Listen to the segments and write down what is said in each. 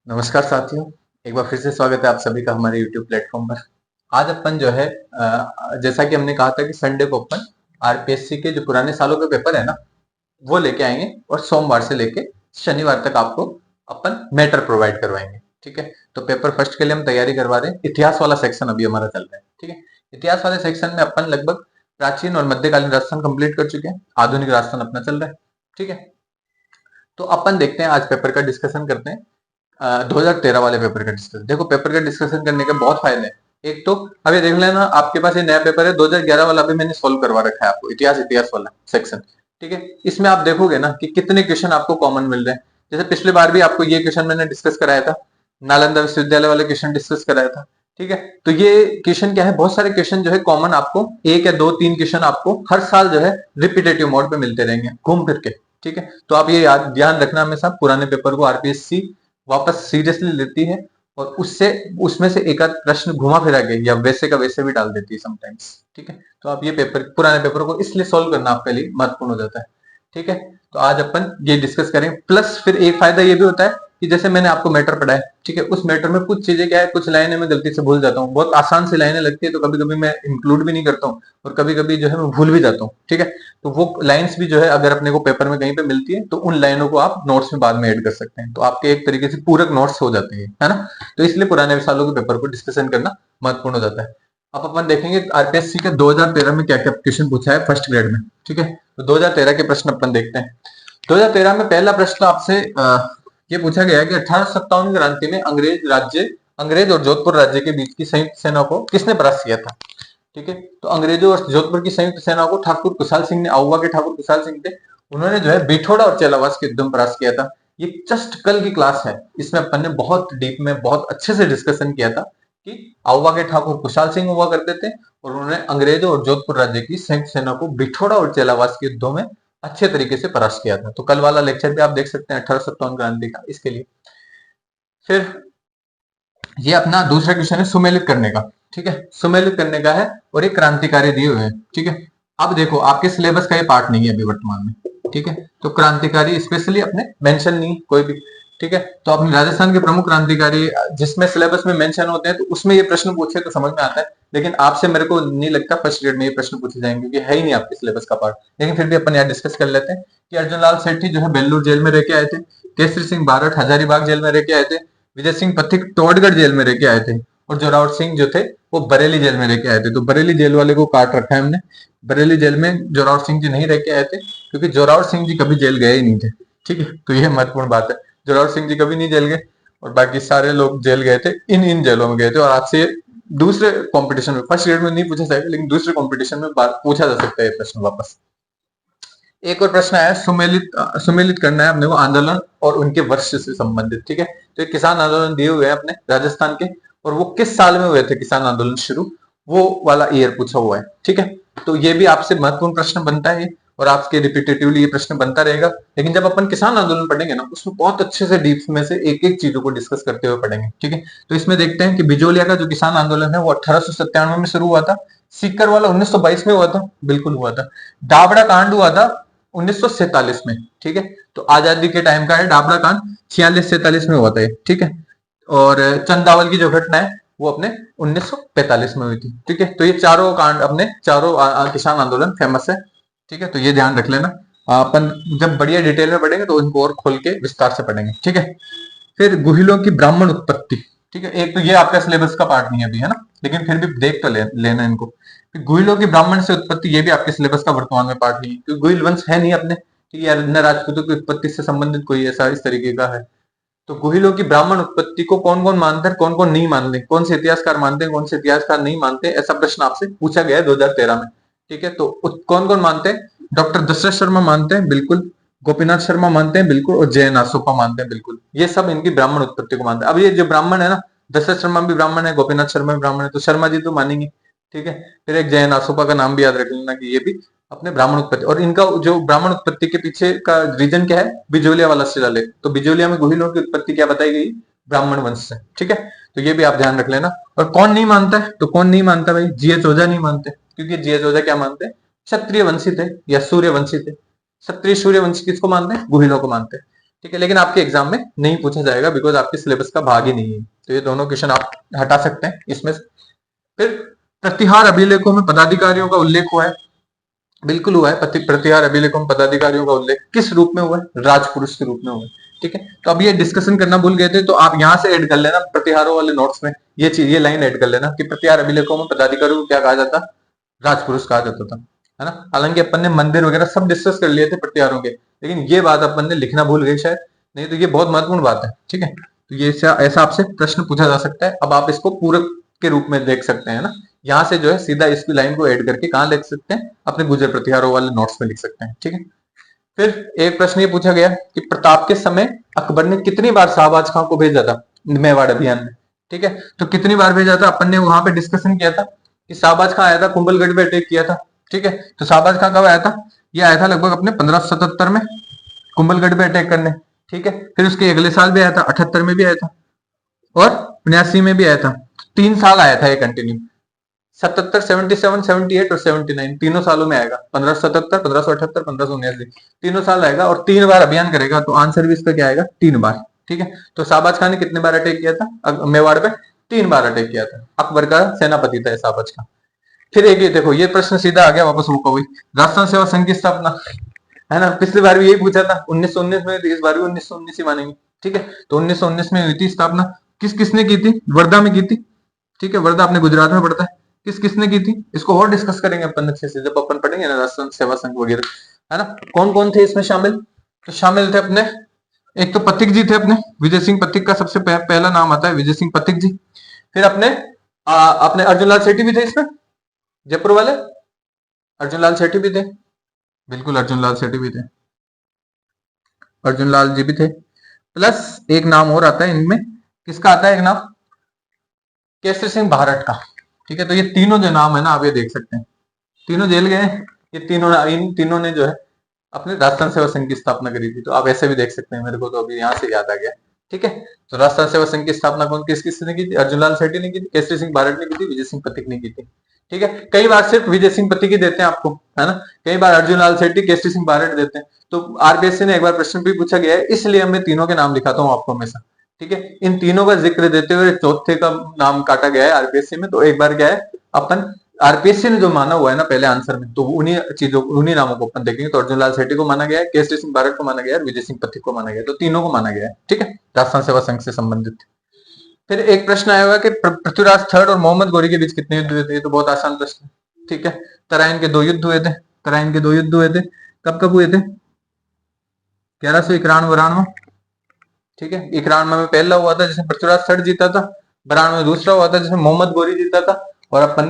नमस्कार साथियों, एक बार फिर से स्वागत है आप सभी का हमारे YouTube प्लेटफॉर्म पर। आज अपन जो है जैसा कि हमने कहा था कि संडे को अपन आरपीएससी के जो पुराने सालों के पेपर है ना, वो लेके आएंगे और सोमवार से लेके शनिवार तक आपको अपन मैटर प्रोवाइड करवाएंगे। ठीक है, तो पेपर फर्स्ट के लिए हम तैयारी करवा रहे हैं। इतिहास वाला सेक्शन अभी हमारा चल रहा है। ठीक है, इतिहास वाले सेक्शन में अपन लगभग प्राचीन और मध्यकालीन राजस्थान कंप्लीट कर चुके हैं, आधुनिक राजस्थान अपना चल रहा है। ठीक है, तो अपन देखते हैं, आज पेपर का डिस्कशन करते हैं। 2013 वाले पेपर का डिस्कशन। देखो, पेपर का डिस्कशन करने के बहुत फायदे हैं। एक तो अभी देख लेना, आपके पास ये नया पेपर है 2011 वाला, भी मैंने सोल्व करवा रखा है आपको, इतिहास वाला सेक्शन। ठीक है, इसमें आप देखोगे ना कि कितने क्वेश्चन आपको कॉमन मिल रहे हैं। जैसे पिछले बार भी आपको ये क्वेश्चन मैंने डिस्कस कराया था, नालंदा विश्वविद्यालय वाले क्वेश्चन डिस्कस कराया था। ठीक है, तो ये क्वेश्चन क्या है, बहुत सारे क्वेश्चन जो है कॉमन आपको, एक या दो तीन क्वेश्चन आपको हर साल जो है रिपीटेटिव मोड पे मिलते रहेंगे घूम फिर के। ठीक है, तो आप ये याद ध्यान रखना हमेशा, पुराने पेपर को आरपीएससी वापस सीरियसली लेती है और उससे उसमें से एक आध प्रश्न घुमा फिरा के या वैसे का वैसे भी डाल देती है समटाइम्स। ठीक है, तो आप ये पेपर, पुराने पेपर को इसलिए सोल्व करना आपके लिए महत्वपूर्ण हो जाता है। ठीक है, तो आज अपन ये डिस्कस करेंगे। प्लस फिर एक फायदा ये भी होता है कि जैसे मैंने आपको मैटर पढ़ाया, ठीक है, उस मैटर में कुछ चीजें क्या है, कुछ लाइनें मैं गलती से भूल जाता हूँ, बहुत आसान सी लाइनें लगती है, तो कभी कभी मैं इंक्लूड भी नहीं करता हूँ और कभी कभी जो है मैं भूल भी जाता हूँ। ठीक है, तो वो लाइंस भी जो है अगर अपने को पेपर में कहीं पे मिलती है तो उन लाइनों को आप नोट्स में बाद में ऐड कर सकते हैं, तो आपके एक तरीके से पूरक नोट्स हो जाते हैं, है ना। तो इसलिए पुराने सालों के पेपर को डिस्कशन करना महत्वपूर्ण हो जाता है। अब अपन देखेंगे आरपीएससी के 2013 में क्या क्या क्वेश्चन पूछा है फर्स्ट ग्रेड में। ठीक है, तो 2013 के प्रश्न अपन देखते हैं। 2013 में पहला प्रश्न आपसे ये पूछा गया है कि 1857 की क्रांति में अंग्रेज और जोधपुर राज्य के बीच की संयुक्त सेना को किसने परास्त किया था। ठीक है, तो अंग्रेजों और जोधपुर की संयुक्त सेना को ठाकुर कुशाल सिंह ने, आउवा के ठाकुर कुशाल सिंह थे, उन्होंने जो है बिठोड़ा और चेलावास के युद्ध में परास्त किया था। ये जस्ट कल की क्लास है, इसमें अपन ने बहुत डीप में बहुत अच्छे से डिस्कशन किया था कि आउवा के ठाकुर कुशाल सिंह हुआ करते थे और उन्होंने अंग्रेजों और जोधपुर राज्य की संयुक्त सेना को बिठोड़ा और चेलावास के युद्धों में अच्छे तरीके से परास्त किया था। तो कल वाला लेक्चर भी आप देख सकते हैं 1857 क्रांति का, इसके लिए। फिर ये अपना दूसरा क्वेश्चन है सुमेलित करने का। ठीक है, सुमेलित करने का है और ये क्रांतिकारी दिए हुए हैं। ठीक है, अब देखो आपके सिलेबस का ये पार्ट नहीं है अभी वर्तमान में। ठीक है, तो क्रांतिकारी स्पेशली अपने मेंशन नहीं कोई भी। ठीक है, तो अपने राजस्थान के प्रमुख क्रांतिकारी जिसमें सिलेबस में मेंशन होते हैं, तो उसमें ये प्रश्न पूछे तो समझ में आता है, लेकिन आपसे मेरे को नहीं लगता फर्स्ट ग्रेड में ये प्रश्न पूछे जाएंगे, क्योंकि है ही नहीं आपके सिलेबस का पार्ट। लेकिन फिर भी अपन यहाँ डिस्कस कर लेते हैं कि अर्जुन लाल सेठी जो है बेल्लूर जेल में रह के आए थे, केसरी सिंह बारठ हजारीबाग जेल में रह के आए थे, विजय सिंह पथिक टोडगढ़ जेल में रह के आए थे, और जोरावर सिंह जो थे वो बरेली जेल में रह के आए थे। तो बरेली जेल वाले को काट रखा है हमने, बरेली जेल में जोरावर सिंह जी नहीं रह के आए थे, क्योंकि जोरावर सिंह जी कभी जेल गए ही नहीं थे। ठीक है, तो यह महत्वपूर्ण बात है, जोरावर सिंह जी कभी नहीं जेल गए और बाकी सारे लोग जेल गए थे, इन इन जेलों में गए थे। और आज से दूसरे कंपटीशन में, फर्स्ट ग्रेड में नहीं पूछा जाएगा लेकिन दूसरे कंपटीशन में पूछा जा सकता है ये प्रश्न वापस। एक और प्रश्न है, सुमेलित करना है अपने को आंदोलन और उनके वर्ष से संबंधित। ठीक है, तो ये किसान आंदोलन दिए हुए हैं अपने राजस्थान के, और वो किस साल में हुए थे किसान आंदोलन शुरू, वो वाला ईयर पूछा हुआ है। ठीक है, तो ये भी आपसे महत्वपूर्ण प्रश्न बनता है और आपके रिपीटेटिवली ये प्रश्न बनता रहेगा। लेकिन जब अपन किसान आंदोलन पढ़ेंगे ना, उसमें बहुत अच्छे से डीप में से एक एक चीजों को डिस्कस करते हुए पढ़ेंगे। ठीक है, तो इसमें देखते हैं कि बिजोलिया का जो किसान आंदोलन है वो 1897 में शुरू हुआ था, सीकर वाला 1922 में हुआ था, बिल्कुल हुआ था। दाबड़ा कांड हुआ था 1947 में। ठीक है, तो आजादी के टाइम का है डाबरा कांड, 46-47 में हुआ था ये। ठीक है, और चंदावल की जो घटना है वो अपने 1945 में हुई थी। ठीक है, तो ये चारों कांड अपने चारों किसान आंदोलन फेमस है। ठीक है, तो ये ध्यान रख लेना। अपन जब बढ़िया डिटेल में पढ़ेंगे तो इनको और खोल के विस्तार से पढ़ेंगे। ठीक है, फिर गुहिलों की ब्राह्मण उत्पत्ति। ठीक है, एक तो ये आपका सिलेबस का पार्ट नहीं है अभी, है ना, लेकिन फिर भी देख तो लेना इनको। गुहिलों की ब्राह्मण से उत्पत्ति, ये भी आपके सिलेबस का वर्तमान में पार्ट नहीं है, क्योंकि गुहिल वंश है नहीं अपने। ठीक है, न राजपूतों की उत्पत्ति से संबंधित कोई ऐसा इस तरीके का है। तो गुहिलों की ब्राह्मण उत्पत्ति को कौन कौन मानता है, कौन कौन नहीं मानते, कौन से इतिहासकार मानते हैं, कौन से इतिहासकार नहीं मानते, ऐसा प्रश्न आपसे पूछा गया है 2013 में। ठीक है, तो कौन कौन मानते हैं, डॉक्टर दशरथ शर्मा मानते हैं बिल्कुल, गोपीनाथ शर्मा मानते हैं बिल्कुल, और जयन आसोपा मानते हैं बिल्कुल। ये सब इनकी ब्राह्मण उत्पत्ति को मानते हैं। अब ये जो ब्राह्मण है ना, दशरथ शर्मा भी ब्राह्मण है, गोपीनाथ शर्मा भी ब्राह्मण है, तो शर्मा जी तो मानेंगे। ठीक है, फिर एक जयन आसोपा का नाम भी याद रख लेना कि ये भी अपने ब्राह्मण उत्पत्ति, और इनका जो ब्राह्मण उत्पत्ति के पीछे का रीजन क्या है, बिजोलिया वाला शिलालेख। तो बिजोलिया में गुहिलों की उत्पत्ति क्या बताई गई, ब्राह्मण वंश से। ठीक है, तो ये भी आप ध्यान रख लेना। और कौन नहीं मानता है, तो कौन नहीं मानता भाई, जीएच ओझा नहीं मानते, क्योंकि जीएच ओझा क्या मानते हैं, क्षत्रिय वंशी थे या सूर्य वंशी थे। क्षत्रिय सूर्य वंशी किसको मानते हैं, गुहिलों को मानते हैं। ठीक है, लेकिन आपके एग्जाम में नहीं पूछा जाएगा बिकॉज आपके सिलेबस का भाग ही नहीं है। तो ये दोनों क्वेश्चन आप हटा सकते हैं इसमें से। फिर प्रतिहार अभिलेखों में पदाधिकारियों का उल्लेख हुआ है, बिल्कुल हुआ है। प्रतिहार अभिलेखों में पदाधिकारियों का उल्लेख किस रूप में हुआ है? राजपुरुष के रूप में हुआ है। ठीक है, तो अब ये डिस्कशन करना भूल गए थे, तो आप यहां से ऐड कर लेना प्रतिहारों वाले नोट्स में, ये चीज, ये लाइन ऐड कर लेना कि प्रतिहार अभिलेखों में पदाधिकारियों को क्या कहा जाता? राजपुरुष कहा जाता था, है ना। हालांकि अपन ने मंदिर वगैरह सब डिस्कस कर लिए थे प्रतिहारों के, लेकिन ये बात अपन ने लिखना भूल गए शायद, नहीं तो ये बहुत महत्वपूर्ण बात है। ठीक है, तो ये ऐसा आपसे प्रश्न पूछा जा सकता है। अब आप इसको पूरक के रूप में देख सकते हैं ना, यहाँ से जो है सीधा इसकी लाइन को ऐड करके कहाँ लिख सकते हैं? अपने गुजर प्रतिहारों वाले नोट्स में लिख सकते हैं। ठीक है, फिर एक प्रश्न ये पूछा गया कि प्रताप के समय अकबर ने कितनी बार शाहबाज खां को भेजा था मेवाड़ अभियान में? ठीक है, तो कितनी बार भेजा था? अपन ने वहां पे डिस्कशन किया था कि शाहबाज खां आया था, कुंभलगढ़ पे अटैक किया था। ठीक है, तो शाहबाज खां कब आया था? ये आया था लगभग अपने 1577 में कुंभलगढ़ पे अटैक करने। ठीक है, फिर उसके अगले साल भी आया था, 78 में भी आया था और 89 में भी आया था। 3 साल आया था ये कंटिन्यू, 77, 77, 78 और 79, तीनों सालों में आएगा। 1577, 1578, 1579, तीनों साल आएगा और 3 बार अभियान करेगा। तो आंसर भी इसका क्या आएगा? 3 बार। ठीक है, तो शाहबाज खान ने कितने बार अटैक किया था मेवाड़ पे? 3 बार अटैक किया था। अकबर का सेनापति था शाहबाज खान। फिर एक ये देखो, ये प्रश्न सीधा आ गया वापस मुका हुई, राजस्थान सेवा संघ की स्थापना, है ना। पिछली बार भी यही पूछा था 1919 में, तो इस बार भी 1919 ही मानेंगे। ठीक है, तो 1919 में हुई थी स्थापना। किस किसने की थी? वर्धा में की थी। ठीक है, वर्धा अपने गुजरात में पड़ता है। किस किसने की थी? इसको और डिस्कस करेंगे अपन अच्छे से जब अपन पढ़ेंगे ना राष्ट्रीय सेवा संघ वगैरह, है ना। कौन कौन थे इसमें शामिल? तो शामिल थे अपने, एक तो पथिक जी थे अपने, विजय सिंह पथिक का सबसे पहला नाम आता है, विजय सिंह पथिक जी। फिर अपने अर्जुन लाल सेठी भी थे इसमें, जयपुर वाले अर्जुन लाल सेठी भी थे, बिल्कुल अर्जुन लाल सेठी भी थे, अर्जुन लाल जी भी थे। प्लस एक नाम और आता है इनमें, किसका आता है एक नाम? केसरी सिंह भारत का। ठीक है, तो ये तीनों जो नाम है ना, आप ये देख सकते हैं, तीनों जेल गए। ये तीनों, इन तीनों ने जो है अपने राजस्थान सेवा संघ की स्थापना करी थी। तो आप ऐसे भी देख सकते हैं, मेरे को तो अभी यहाँ से याद आ गया। ठीक है, तो राजस्थान सेवा संघ की स्थापना कौन किस किसने की थी? अर्जुन लाल सेठी ने की थी, केसरी सिंह भारत ने की थी, विजय सिंह पथिक ने की थी। ठीक है, कई बार सिर्फ विजय सिंह पथिक ही देते हैं आपको, है ना। कई बार अर्जुन लाल सेठी, केसरी सिंह भारत देते हैं। तो आरबीएससी ने एक बार प्रश्न भी पूछा गया है, इसलिए मैं तीनों के नाम दिखाता हूँ आपको हमेशा। ठीक है, इन तीनों का जिक्र देते हुए चौथे का नाम काटा गया है आरपीएससी में। तो एक बार क्या है, अपन आरपीएससी ने जो माना हुआ है ना पहले आंसर में, तो उन्हीं चीजों, उन्हीं नामों को अपन देखेंगे। तो अर्जुन लाल सेठी को माना गया है, केसरी सिंह भारत को माना गया है, विजय सिंह पथिक को माना गया है। तो तीनों को माना गया है। ठीक है, राजस्थान सेवा संघ से संबंधित। फिर एक प्रश्न आया हुआ कि पृथ्वीराज थर्ड और मोहम्मद गौरी के बीच कितने युद्ध हुए थे? ये तो बहुत आसान प्रश्न है। ठीक है, तराइन के 2 युद्ध हुए थे, तराइन के 2 युद्ध हुए थे। कब कब हुए थे? 1191-92। ठीक है, 91 में पहला हुआ था जिसमें पृथ्वीराज थर्ड जीता था, 92 में दूसरा हुआ था जिसमें मोहम्मद गौरी जीता था। और अपन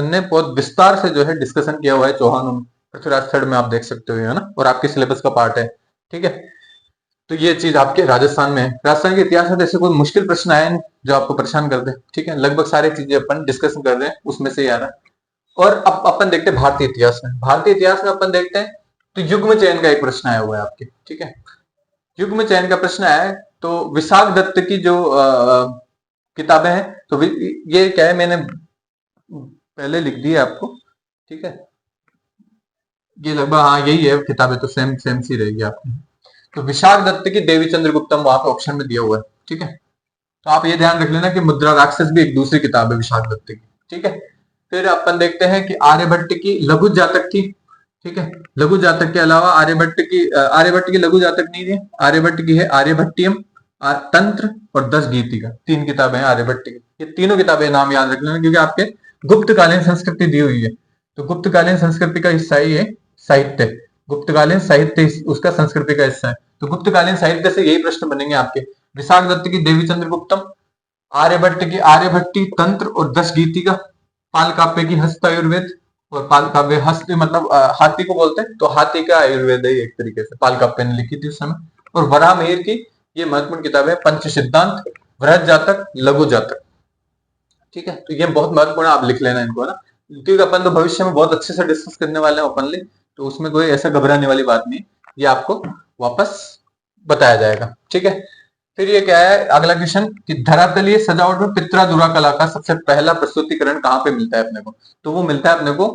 ने बहुत विस्तार से जो है डिस्कशन किया हुआ है चौहानों में, पृथ्वीराज थर्ड में आप देख सकते हो, है ना, और आपके सिलेबस का पार्ट है। ठीक है, तो ये चीज आपके राजस्थान में है। राजस्थान के इतिहास में ऐसे कोई मुश्किल प्रश्न आए नहीं जो आपको परेशान कर दे। ठीक है, लगभग सारी चीजें अपन डिस्कशन कर रहे हैं, उसमें से ही आ रहा है। और अब अपन देखते हैं भारतीय इतिहास में। भारतीय इतिहास में अपन देखते हैं तो युग्म चयन का एक प्रश्न आया हुआ है आपके। ठीक है, युग्म चयन का प्रश्न आया है। तो विशाख दत्त की जो किताबें हैं, तो ये क्या है, मैंने पहले लिख दी है आपको। ठीक है, ये लगभग हाँ यही है किताबें, तो सेम सेम सी रहेगी आपकी। तो विशाख दत्त की देवी चंद्रगुप्तम वहां पे ऑप्शन में दिया हुआ है। ठीक है, तो आप ये ध्यान रख लेना कि मुद्रा राक्षस भी एक दूसरी किताब है विशाख दत्त की। ठीक है, फिर अपन देखते हैं कि आर्यभट्ट की लघु जातक थी। ठीक है, लघु जातक के अलावा आर्यभट्ट की लघु जातक नहीं है, आर्यभट्ट की है आर्यभट्टियम, तंत्र और 10 गीतिका, 3 किताबें हैं आर्यभट्ट की। ये तीनों किताबें नाम याद रख लेना, क्योंकि आपके गुप्तकालीन संस्कृति दी हुई है। तो गुप्तकालीन संस्कृति का हिस्सा ही है साहित्य, गुप्तकालीन साहित्य उसका संस्कृति का हिस्सा है। तो गुप्तकालीन साहित्य से यही प्रश्न बनेंगे आपके। विशाख दत्त की देवी चंद्रगुप्तम, आर्यभट्ट की आर्यभट्टी तंत्र और 10 गीतिका, पाल काव्य की हस्त आयुर्वेद, और पाल काव्य हस्त मतलब हाथी को बोलते हैं, तो हाथी का आयुर्वेद है एक तरीके से, पाल काव्य ने लिखी थी उस समय। और वराह मिहिर की ये महत्वपूर्ण किताब है, पंच सिद्धांत, वृहद जातक, लघु जातक। ठीक है, तो ये बहुत महत्वपूर्ण, आप लिख लेना इनको, है ना, क्योंकि अपन तो भविष्य में बहुत अच्छे से डिस्कस करने वाले हैं ओपनली, तो उसमें कोई ऐसा घबराने वाली बात नहीं, ये आपको वापस बताया जाएगा। ठीक है, फिर ये क्या है अगला क्वेश्चन कि धरातलीय सजावट में पित्रा दुरा कला का सबसे पहला प्रस्तुतिकरण कहाँ पे मिलता है अपने को? तो वो मिलता है अपने को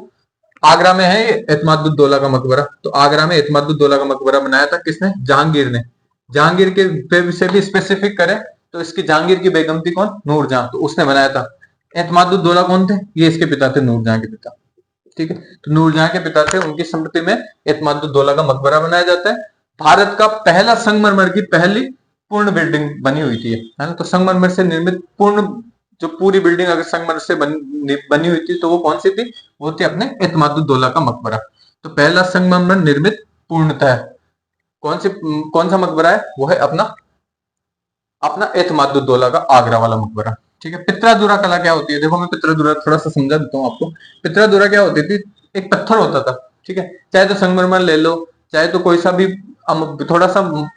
आगरा में है एतमादुद्दौला का मकबरा। तो आगरा में एतमादुद्दौला का मकबरा बनाया था किसने? जहांगीर ने। जहांगीर के पे से भी स्पेसिफिक करें तो इसकी जहांगीर की बेगम थी कौन? नूरजहां, तो उसने बनाया था। एतमादुद्दौला कौन थे? ये इसके पिता थे, नूरजहां के पिता। ठीक है, तो नूरजहां के पिता थे, उनकी स्मृति में एतमादुद्दौला का मकबरा बनाया जाता है। भारत का पहला संगमरमर की पहली पूर्ण बिल्डिंग बनी हुई थी, है ना। तो संगमरमर से निर्मित पूर्ण जो पूरी बिल्डिंग अगर संगमरमर से बनी हुई थी तो वो कौन सी थी? वो थी अपने एतमादुद्दौला का मकबरा। तो पहला संगमरमर निर्मित पूर्णतः कौन सा मकबरा है? वो है अपना अपना एतमादुद्दौला का आगरा वाला मकबरा। ठीक है, पित्रादुरा कला क्या होती है? देखो मैं पित्रादुरा थोड़ा सा समझा देता हूँ आपको। पित्रादुरा क्या होती थी? एक पत्थर होता था, ठीक है, चाहे तो संगमरमर ले लो, चाहे तो कोई सा भी थोड़ा सा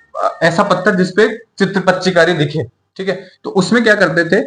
ऐसा पत्थर जिसपे चित्र पच्चीकारी दिखे। ठीक है, तो उसमें क्या करते थे?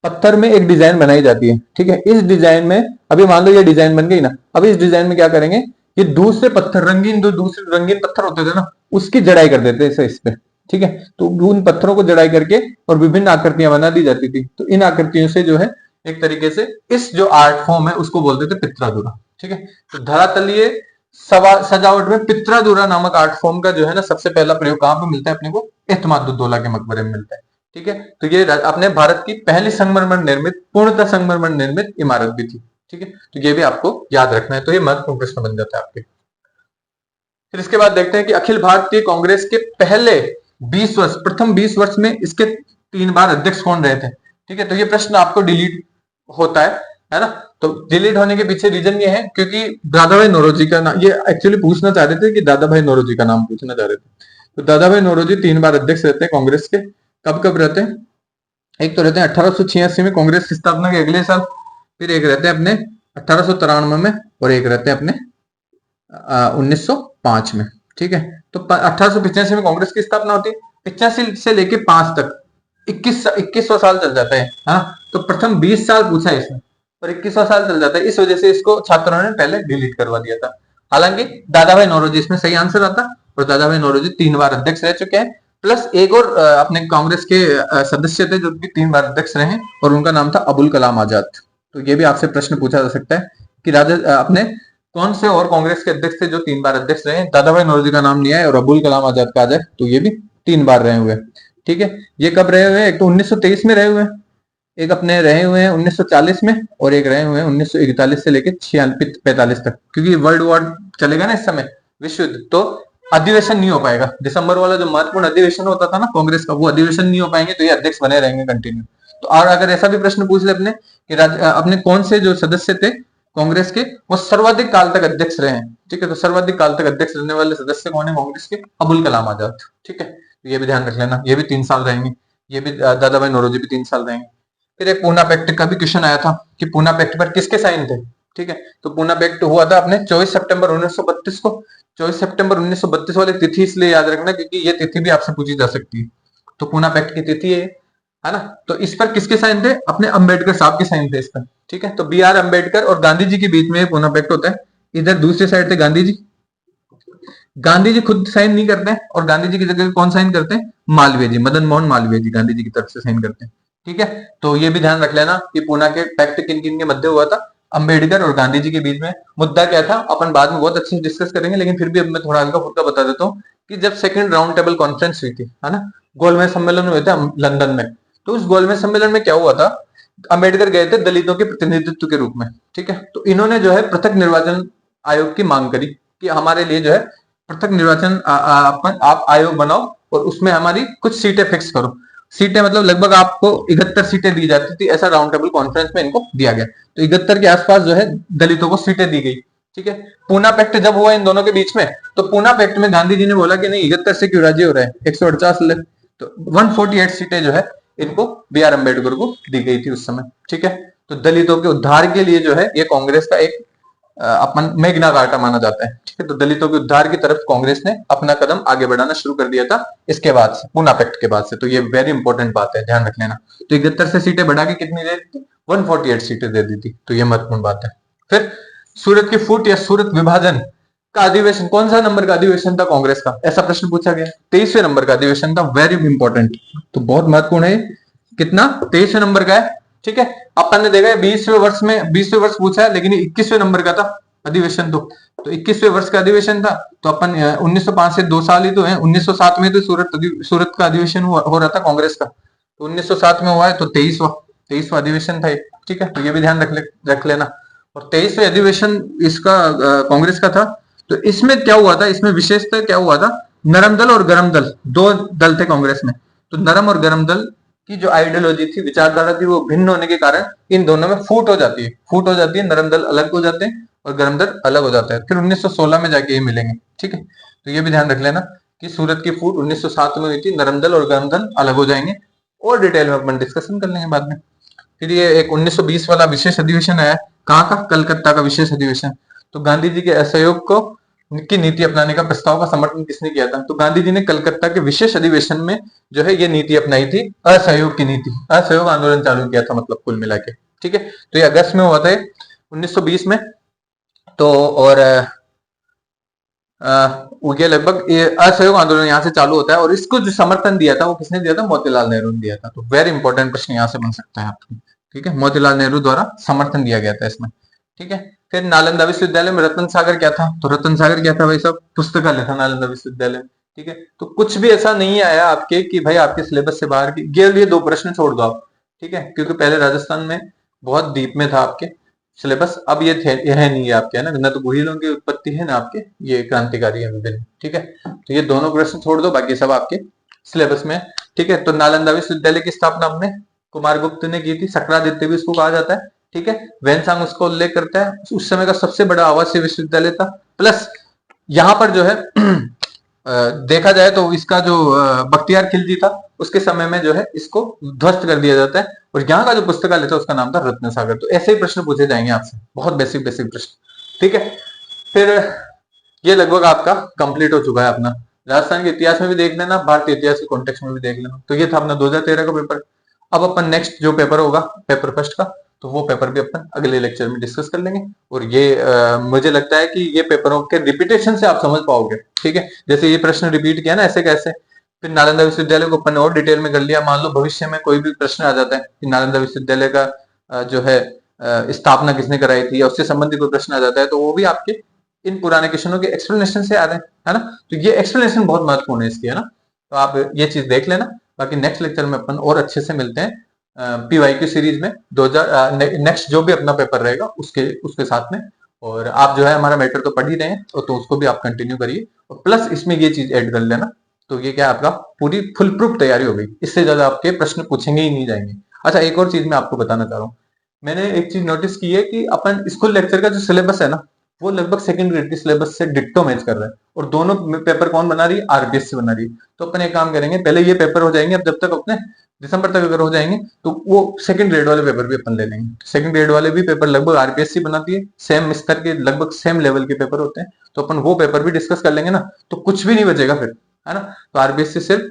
पत्थर में एक डिजाइन बनाई जाती है। ठीक है, इस डिजाइन में अभी मान लो ये डिजाइन बन गई ना, अभी इस डिजाइन में क्या करेंगे? ये दूसरे पत्थर रंगीन, जो दूसरे रंगीन पत्थर होते थे ना, उसकी जड़ाई कर देते थे इस पे। ठीक है, तो उन पत्थरों को जड़ाई करके और विभिन्न आकृतियां बना दी जाती थी। तो इन आकृतियों से जो है एक तरीके से इस जो आर्ट फॉर्म है उसको बोलते थे पित्रादुरा। ठीक है, तो धरातलीय सजावट में पित्रादुरा नामक आर्ट फॉर्म का जो है ना सबसे पहला प्रयोग कहां पे मिलता है? अपने को एतमादुद्दौला के मकबरे में मिलता है। ठीक है, तो ये अपने भारत की पहली संगमरमर निर्मित, पूर्णतः संगमरमर निर्मित इमारत भी थी। ठीक है, तो ये भी आपको याद रखना है, तो ये महत्वपूर्ण प्रश्न बन जाता है आपके। फिर इसके बाद देखते हैं कि अखिल भारतीय कांग्रेस के पहले 20 वर्ष, प्रथम 20 वर्ष में इसके 3 बार अध्यक्ष कौन रहे थे? ठीक है, तो ये प्रश्न आपको डिलीट होता है ना। तो डिलीट होने के पीछे रीजन ये है क्योंकि दादा भाई नौरोजी का नाम, ये एक्चुअली पूछना चाह रहे थे कि दादा भाई नौरोजी का नाम पूछना चाह रहे थे। तो दादा भाई नौरोजी 3 बार अध्यक्ष रहते हैं कांग्रेस के। कब कब रहते हैं? एक तो रहते हैं 1886 में कांग्रेस की स्थापना के अगले साल, फिर एक रहते हैं अपने 1893 में, और एक रहते हैं अपने 1905 में। ठीक है, तो 1885 में कांग्रेस की स्थापना होती है, 85 से लेके 5 तक 21वां साल चल जाता है। हाँ, तो प्रथम 20 साल पूछा है इसमें और 21वां साल चल जाता है, इस वजह से इसको छात्रों ने पहले डिलीट करवा दिया था। हालांकि दादा भाई नौरोजी इसमें सही आंसर आता, और दादा भाई नौरोजी 3 बार अध्यक्ष रह चुके हैं, प्लस एक और अपने कांग्रेस के सदस्य थे जो भी 3 बार अध्यक्ष रहे, और उनका नाम था अबुल कलाम आजाद। तो ये भी आपसे प्रश्न पूछा जा सकता है कि अपने कौन से और कांग्रेस के अध्यक्ष थे जो 3 बार अध्यक्ष रहे? दादा भाई नौरोजी का नाम नहीं आया और अबुल कलाम आजाद का आ जाए तो ये भी 3 बार रहे हुए। ठीक है, ये कब रहे हुए? एक तो 1923 में रहे हुए, एक अपने रहे हुए हैं 1940 में, और एक रहे हुए हैं 1941 से लेकर 46-45 तक, क्योंकि वर्ल्ड वॉर चलेगा ना इस समय, विश्व युद्ध, तो अधिवेशन नहीं हो पाएगा। दिसंबर वाला जो महत्वपूर्ण अधिवेशन होता था ना कांग्रेस का, वो अधिवेशन नहीं हो पाएंगे, तो ये अध्यक्ष बने रहेंगे कंटिन्यू। तो और अगर ऐसा भी प्रश्न पूछ ले अपने कि अपने कौन से जो सदस्य थे कांग्रेस के वो सर्वाधिक काल तक अध्यक्ष रहे हैं, ठीक है, तो सर्वाधिक काल तक अध्यक्ष रहने वाले सदस्य कौन है कांग्रेस के? अबुल कलाम आजाद। ठीक है, तो ये भी ध्यान रख लेना, ये भी 3 साल रहेंगे, ये भी दादा भाई नौरोजी भी 3 साल रहेंगे। फिर एक पूना पैक्ट का भी क्वेश्चन आया था कि पूना पैक्ट पर किसके साइन थे? ठीक है, तो पूना पैक्ट हुआ था अपने 24 सितंबर 1932 को। 24 सितंबर 1932 वाली तिथि इसलिए याद रखना क्योंकि ये तिथि भी आपसे पूछी जा सकती है। तो पूना पैक्ट की तिथि है ना। तो इस पर किसके साइन थे? अपने अंबेडकर साहब के साइन थे इस पर। ठीक है, तो बी आर अंबेडकर और गांधी जी के बीच में पूना पैक्ट होता है। इधर दूसरी साइड थे गांधी जी। गांधी जी खुद साइन नहीं करते हैं, और गांधी जी की जगह कौन साइन करते हैं? मालवीय जी, मदन मोहन मालवीय जी गांधी जी की तरफ से साइन करते हैं। ठीक है, तो ये भी ध्यान रख लेना कि पूना के पैक्ट किन किन के मध्य हुआ था? अंबेडकर और गांधी जी के बीच में। मुद्दा क्या था अपन बाद में बहुत अच्छे से डिस्कस करेंगे, लेकिन फिर भी अब मैं थोड़ा हल्का फुल्का बता देता हूँ कि जब सेकंड राउंड टेबल कॉन्फ्रेंस हुई थी, है ना, गोलमेज सम्मेलन हुए थे लंदन में, तो उस गोलमेज सम्मेलन में क्या हुआ था? अंबेडकर गए थे दलितों के प्रतिनिधित्व के रूप में। ठीक है, तो इन्होंने जो है पृथक निर्वाचन आयोग की मांग करी कि हमारे लिए जो है पृथक निर्वाचन आप आयोग बनाओ और उसमें हमारी कुछ सीटें फिक्स करो। सीटें मतलब लगभग आपको 71 सीटें दी जाती थी, ऐसा राउंड टेबल कॉन्फ्रेंस में इनको दिया गया। तो 71 के आसपास जो है दलितों को सीटें दी गई। ठीक है, पूना पैक्ट जब हुआ इन दोनों के बीच में, तो पूना पैक्ट में गांधी जी ने बोला कि नहीं 71 से क्यों राजी हो रहा है, 148 ले। तो 148 सीटें जो है इनको बी आर अम्बेडकर को दी गई थी उस समय। ठीक है, तो दलितों के उद्धार के लिए जो है ये कांग्रेस का एक अपन मेघना घाटा माना जाता है। ठीक है, तो दलितों के उद्धार की तरफ कांग्रेस ने अपना कदम आगे बढ़ाना शुरू कर दिया था इसके बाद से, पूना पैक्ट के बाद से। तो ये वेरी इंपॉर्टेंट बात है, ध्यान रख लेना। तो 71 से सीटें बढ़ा के कितनी दे दी थी? 148 सीटें दे दी थी। तो ये महत्वपूर्ण बात है। फिर सूरत की फूट या सूरत विभाजन का अधिवेशन, कौन सा नंबर का अधिवेशन था कांग्रेस का? ऐसा प्रश्न पूछा गया। 23वें नंबर का अधिवेशन था, वेरी इंपॉर्टेंट, तो बहुत महत्वपूर्ण है। कितना? 23वें नंबर का है। ठीक है, अपन ने देखा है 20वें वर्ष में 20वें वर्ष पूछा है, लेकिन 21वें नंबर का था, अधिवेशन तो 21वें वर्ष का अधिवेशन था। तो अपन 1905 से 2 साल ही तो है। 1907 में तो सूरत का अधिवेशन हो रहा था कांग्रेस का, तो 1907 में हुआ है, तो 23वां अधिवेशन था ये। ठीक है, तो ये भी ध्यान रख लेना। और 23वें अधिवेशन इसका कांग्रेस का था। तो इसमें क्या हुआ था, इसमें विशेषतः क्या हुआ था, नरम दल और गरम दल, दो दल थे कांग्रेस में। तो नरम और गरम दल की जो आइडियोलॉजी थी, विचारधारा थी, वो भिन्न होने के कारण इन दोनों में फूट हो जाती है। नरम दल अलग हो जाते हैं और गरम दल अलग हो जाता है। फिर 1916 में जाके ये मिलेंगे। ठीक है, तो ये भी ध्यान रख लेना कि सूरत की फूट 1907 में हुई थी, नरम दल और गरम दल अलग हो जाएंगे, और डिटेल में अपन डिस्कशन कर लेंगे बाद में। फिर ये एक 1920 वाला विशेष अधिवेशन आया, कहाँ का, कलकत्ता का विशेष अधिवेशन। तो गांधी जी के असहयोग को की नीति अपनाने का प्रस्ताव का समर्थन किसने किया था, तो गांधी जी ने कलकत्ता के विशेष अधिवेशन में जो है ये नीति अपनाई थी, असहयोग की नीति, असहयोग आंदोलन चालू किया था, मतलब कुल मिला के। ठीक है, तो ये अगस्त में हुआ था 1920 में। तो और ये लगभग ये असहयोग आंदोलन यहाँ से चालू होता है, और इसको जो समर्थन दिया था वो किसने दिया था, मोतीलाल नेहरू ने दिया था। तो वेरी इंपॉर्टेंट प्रश्न यहाँ से बन सकता है आपकी। ठीक है, मोतीलाल नेहरू द्वारा समर्थन दिया गया था इसमें। ठीक है, फिर नालंदा विश्वविद्यालय में रतन सागर क्या था, तो रतन सागर क्या था भाई साहब, पुस्तकालय था नालंदा विश्वविद्यालय में। ठीक है, तो कुछ भी ऐसा नहीं आया आपके कि भाई आपके सिलेबस से बाहर की, ये 2 प्रश्न छोड़ दो आप। ठीक है, क्योंकि पहले राजस्थान में बहुत डीप में था आपके सिलेबस, अब ये है नहीं है आपके, है ना, न तो गुहिलों की उत्पत्ति है ना आपके ये क्रांतिकारी है विभिन्न। ठीक है, तो ये दोनों प्रश्न छोड़ दो, बाकी सब आपके सिलेबस में। ठीक है, तो नालंदा विश्वविद्यालय की स्थापना हमने कुमारगुप्त ने की थी, सक्रादित्य भी उसको कहा जाता है। ठीक है, वैनसांग उसको उल्लेख करता है, उस समय का सबसे बड़ा आवासीय विश्वविद्यालय था। प्लस यहाँ पर जो है देखा जाए तो इसका जो बख्तियार खिलजी था, उसके समय में जो है इसको ध्वस्त कर दिया जाता है, और यहाँ का जो पुस्तकालय था उसका नाम था रत्न सागर। तो ऐसे ही प्रश्न पूछे जाएंगे आपसे, बहुत बेसिक बेसिक प्रश्न। ठीक है, फिर ये लगभग आपका कंप्लीट हो चुका है अपना। राजस्थान के इतिहास में भी देख लेना, भारतीय इतिहास के कॉन्टेक्स्ट में भी देख लेना। तो ये था अपना 2013 का पेपर। अब अपन नेक्स्ट जो पेपर होगा, पेपर फर्स्ट का, तो वो पेपर भी अपन अगले लेक्चर में डिस्कस कर लेंगे। और ये मुझे लगता है कि ये पेपरों के रिपीटेशन से आप समझ पाओगे। ठीक है, जैसे ये प्रश्न रिपीट किया ना, ऐसे कैसे, फिर नालंदा विश्वविद्यालय को अपन और डिटेल में कर लिया। मान लो भविष्य में कोई भी प्रश्न आ जाता है कि नालंदा विश्वविद्यालय का जो है स्थापना किसने कराई थी, या उससे संबंधित कोई प्रश्न आ जाता है, तो वो भी आपके इन पुराने क्वेश्चनों के एक्सप्लेनेशन से आ रहे हैं, है ना। तो ये एक्सप्लेनेशन बहुत महत्वपूर्ण है इसकी, है ना। तो आप ये चीज देख लेना। बाकी नेक्स्ट लेक्चर में अपन और अच्छे से मिलते हैं पीवाईक्यू सीरीज में 2000 नेक्स्ट जो भी अपना पेपर रहेगा उसके उसके साथ में। और आप जो है हमारा मैटर तो पढ़ ही रहे हैं, तो उसको भी आप कंटिन्यू करिए, और प्लस इसमें ये चीज ऐड कर लेना। तो ये क्या आपका पूरी फुल प्रूफ तैयारी हो गई, इससे ज्यादा आपके प्रश्न पूछेंगे ही नहीं जाएंगे। अच्छा, एक और चीज मैं आपको बताना चाह रहा हूँ। मैंने एक चीज नोटिस की है कि अपन स्कूल लेक्चर का जो सिलेबस है ना, वो लगभग सेकंड ग्रेड के सिलेबस से डिट्टो मैच कर रहा है, और दोनों पेपर कौन बना रही है, आरपीएससी बना रही है। तो अपन एक काम करेंगे, पहले ये पेपर हो जाएंगे, अब जब तक अपने दिसंबर तक अगर हो जाएंगे तो वो सेकंड ग्रेड वाले पेपर भी अपन ले लेंगे। सेकंड ग्रेड वाले भी पेपर लगभग आरपीएससी बनाती है, सेम स्तर के लगभग सेम लेवल के पेपर होते हैं, तो अपन वो पेपर भी डिस्कस कर लेंगे ना, तो कुछ भी नहीं बचेगा फिर, है ना। तो आरपीएससी सिर्फ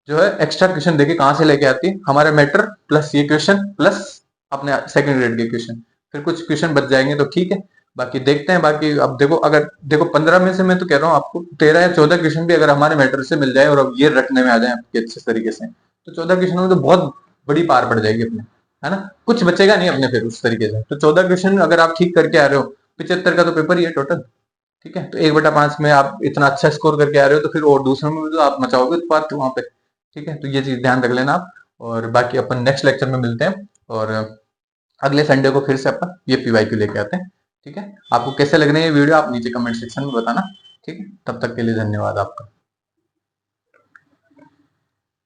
जो है एक्स्ट्रा क्वेश्चन देके कहां से लेके आती है, हमारे मैटर प्लस ये क्वेश्चन प्लस अपने सेकंड ग्रेड के क्वेश्चन, फिर कुछ क्वेश्चन बच जाएंगे तो ठीक है। बाकी देखते हैं, बाकी अब देखो, अगर देखो 15 में से मैं तो कह रहा हूँ आपको 13 या 14 क्वेश्चन भी अगर हमारे मैटर से मिल जाए और अब ये रटने में आ जाए आपके अच्छे तरीके से, तो 14 क्वेश्चन में तो बहुत बड़ी पार पड़ जाएगी अपने, है ना। कुछ बचेगा नहीं अपने फिर उस तरीके से। तो 14 क्वेश्चन अगर आप ठीक करके आ रहे हो, 75 का तो पेपर ही है टोटल। ठीक है, तो 1/5 में आप इतना अच्छा स्कोर करके आ रहे हो, तो फिर और दूसरों में भी तो आप मचाओगे उत्पात वहां पे। ठीक है, तो ये चीज ध्यान रख लेना आप। और बाकी अपन नेक्स्ट लेक्चर में मिलते हैं, और अगले संडे को फिर से अपन ये पीवाईक्यू लेके आते हैं। ठीक है, आपको कैसे लग रहे हैं ये वीडियो, आप नीचे कमेंट सेक्शन में बताना। ठीक है, तब तक के लिए धन्यवाद आपका।